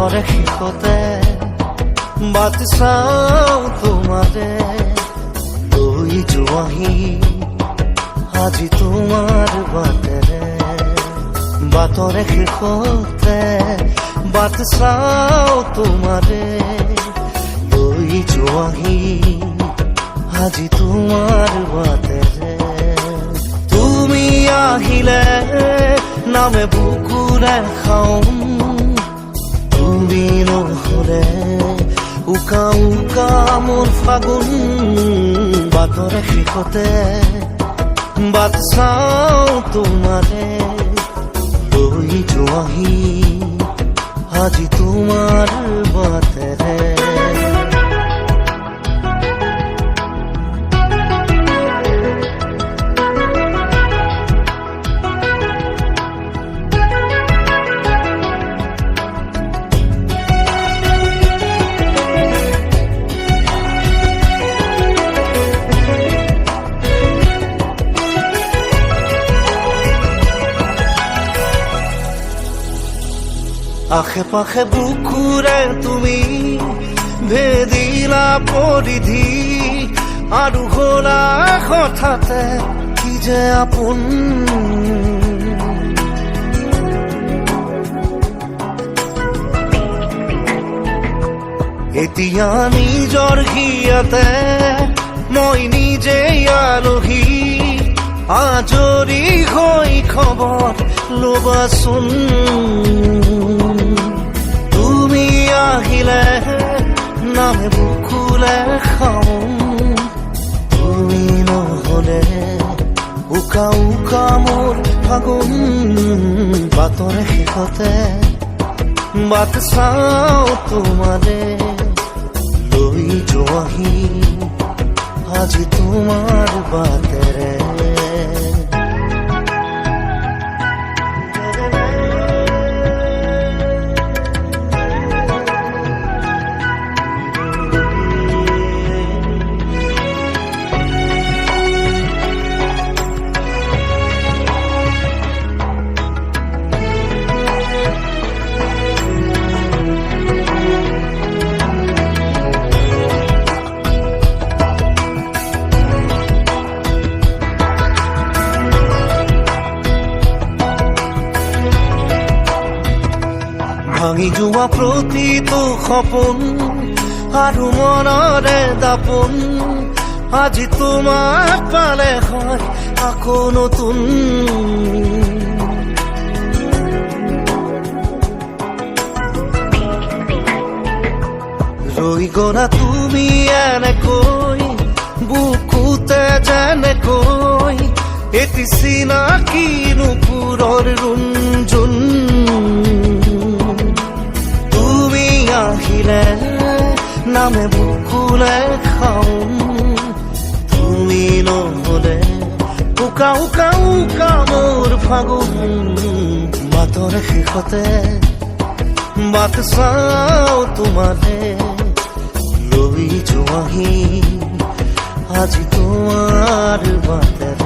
বাটৰে শেষতে বাট চাওঁ তোমাৰে লৈ যোৱাহি আজি তোমাৰ বাটেৰে বাটৰে শেষতে বাট চাওঁ তোমাৰে লৈ যোৱাহি আজি তোমাৰ বাটেৰে তুমি আহিলে নামে বুকুৰে খাওঁ তুমি নহলে উকা উকা মোৰ ফাগুন বাটৰে শেষতে বাট চাওঁ তোমাৰে লৈ যোৱাহি আজি তোমাৰ বাটেৰে আশে পাশে বুকুৰে তুমি ভেদিলা পৰিধি আৰু হলা হঠাতে কি যে আপোন এতিয়া নিজৰ হিয়াতে মই নিজে আলহী আজৰি হৈ খবৰ ল'বাচোন তুমি আহিলে নামে বুকুলে খাওঁ তুমি নহলে উকা উকা মোৰ ফাগুন বাটৰে শেষতে বাট চাওঁ তোমাৰে লৈ যোৱাহি আজি তোমাৰ বাটেৰে ভাঙি যোৱা প্ৰতিটো সপোন আৰু মনৰে দাপোন আজি তোমাক পালে হয় আকৌ নতুন ৰৈ গলা তুমি এনেকৈ বুকুতে যেনেকৈ এটি চিনাকি নুপুৰৰ ৰুণজুন আহিলে নামে বুকুলে খাওঁ তুমি নহলে উকা উকা উকা মোৰ ফাগুন বাটৰে শেষতে বাট চাওঁ তোমাৰে লৈ যোৱাহি আজি তোমাৰ বাটেৰে